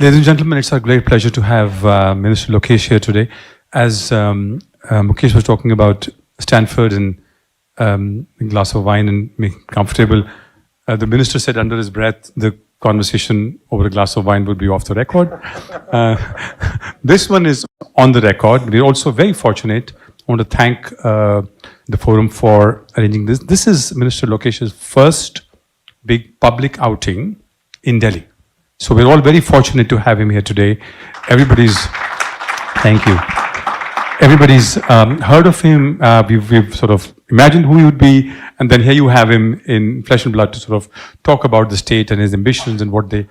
Ladies and gentlemen, it's a great pleasure to have Minister Lokesh here today. As Mukesh was talking about Stanford and a glass of wine and making comfortable, the minister said under his breath, the conversation over a glass of wine would be off the record. This one is on the record. We're also very fortunate. I want to thank the forum for arranging this. This is Minister Lokesh's first big public outing in Delhi. So we're all very fortunate to have him here today. Thank you. Everybody's heard of him. We've sort of imagined who he would be, and then here you have him in flesh and blood to sort of talk about the state and his ambitions and what the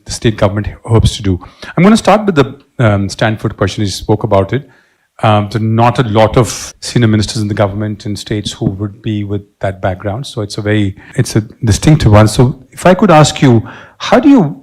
state government hopes to do. I'm going to start with the Stanford question. He spoke about it. There are not a lot of senior ministers in the government in states who would be with that background. So it's a distinctive one. So if I could ask you, how do you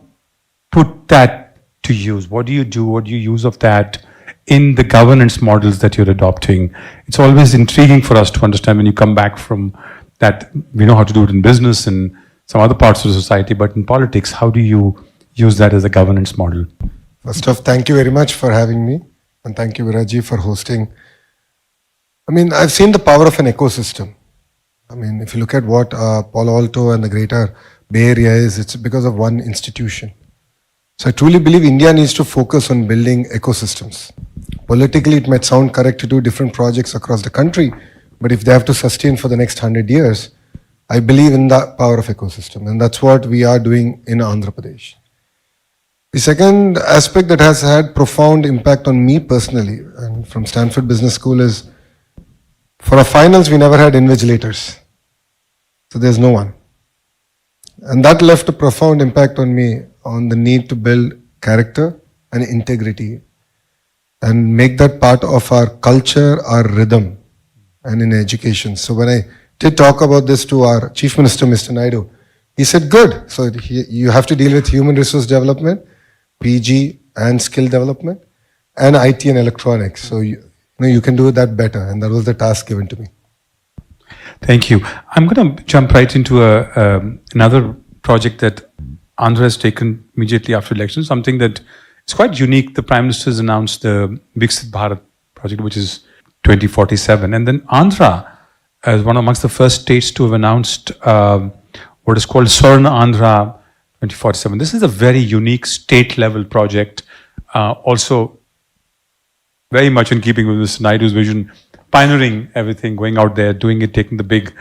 put that to use? What do you do? What do you use of that in the governance models that you're adopting? It's always intriguing for us to understand when you come back from that. We know how to do it in business and some other parts of the society, but in politics, how do you use that as a governance model? First off, thank you very much for having me. And thank you, Viraji, for hosting. I mean, I've seen the power of an ecosystem. I mean, if you look at what Palo Alto and the greater Bay Area is, it's because of one institution. So I truly believe India needs to focus on building ecosystems. Politically, it might sound correct to do different projects across the country, but if they have to sustain for the next 100 years, I believe in the power of ecosystem. And that's what we are doing in Andhra Pradesh. The second aspect that has had profound impact on me personally, and from Stanford Business School, is for our finals, we never had invigilators. So there's no one. And that left a profound impact on me on the need to build character and integrity and make that part of our culture, our rhythm, and in education. So when I did talk about this to our Chief Minister, Mr. Naidu, he said, good. So you have to deal with human resource development, PG and skill development, and IT and electronics. So you can do that better. And that was the task given to me. Thank you. I'm going to jump right into another project that Andhra has taken immediately after election, something that is quite unique. The Prime Minister has announced the Viksit Bharat project, which is 2047. And then Andhra, as one amongst the first states to have announced what is called Swarna Andhra 2047. This is a very unique state-level project, also very much in keeping with Mr. Naidu's vision, pioneering everything, going out there, doing it, taking the big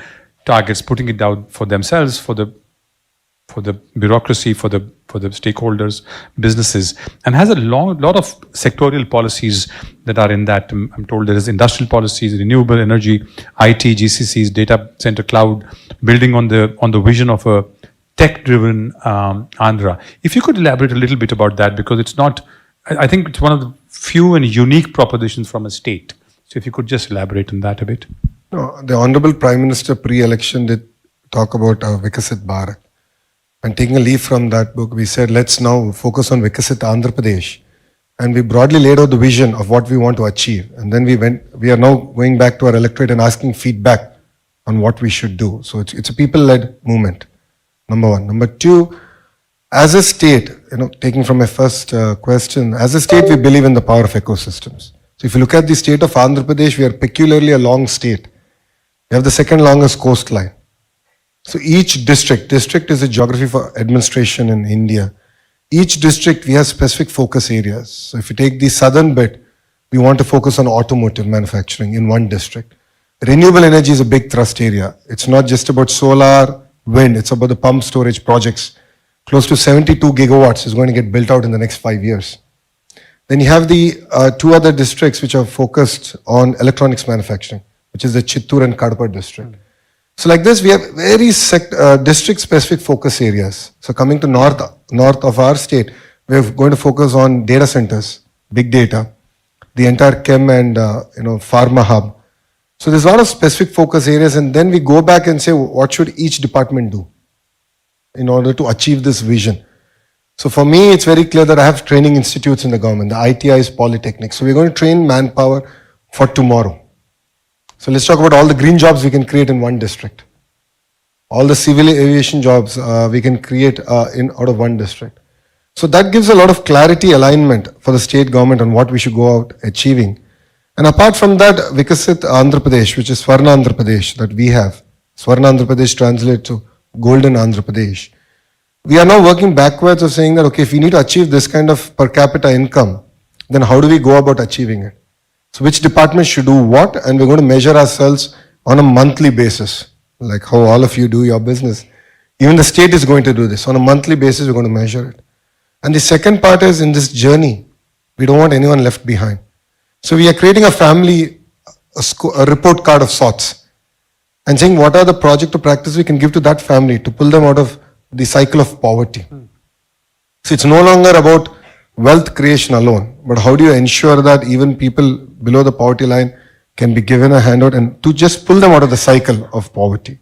targets, putting it down for themselves, for the bureaucracy, for the stakeholders, businesses, and has a lot of sectorial policies that are in that. I'm told there is industrial policies, renewable energy, IT, GCCs, data center, cloud, building on the vision of a tech-driven Andhra. If you could elaborate a little bit about that, because it's not, I think it's one of the few and unique propositions from a state. So if you could just elaborate on that a bit. No, the Honorable Prime Minister pre-election did talk about Viksit Bharat. And taking a leaf from that book, we said, let's now focus on Viksit Andhra Pradesh. And we broadly laid out the vision of what we want to achieve. And then we are now going back to our electorate and asking feedback on what we should do. So it's a people-led movement. Number one. Number two, as a state, taking from my first question, as a state, we believe in the power of ecosystems. So if you look at the state of Andhra Pradesh, we are peculiarly a long state. We have the second longest coastline. So each district is a geography for administration in India. Each district, we have specific focus areas. So if you take the southern bit, we want to focus on automotive manufacturing in one district. Renewable energy is a big thrust area. It's not just about solar, wind, it's about the pump storage projects. Close to 72 gigawatts is going to get built out in the next 5 years. Then you have the two other districts which are focused on electronics manufacturing, which is the Chittoor and Kadapa district. So like this, we have very district-specific focus areas. So coming to north of our state, we're going to focus on data centers, big data, the entire chem and pharma hub. So there's a lot of specific focus areas, and then we go back and say, what should each department do in order to achieve this vision? So for me, it's very clear that I have training institutes in the government. The ITI is polytechnic. So we're going to train manpower for tomorrow. So let's talk about all the green jobs we can create in one district. All the civil aviation jobs we can create out of one district. So that gives a lot of clarity, alignment for the state government on what we should go out achieving. And apart from that, Vikasit Andhra Pradesh, which is Swarna Andhra Pradesh that we have, Swarna Andhra Pradesh translates to Golden Andhra Pradesh. We are now working backwards of saying that, okay, if we need to achieve this kind of per capita income, then how do we go about achieving it? So which department should do what? And we're going to measure ourselves on a monthly basis, like how all of you do your business. Even the state is going to do this. On a monthly basis, we're going to measure it. And the second part is in this journey, we don't want anyone left behind. So we are creating a family, a report card of sorts, and saying what are the project or practice we can give to that family to pull them out of the cycle of poverty. So it's no longer about wealth creation alone, but how do you ensure that even people below the poverty line can be given a handout and to just pull them out of the cycle of poverty.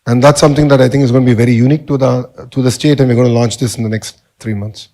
And that's something that I think is going to be very unique to the state, and we're going to launch this in the next 3 months.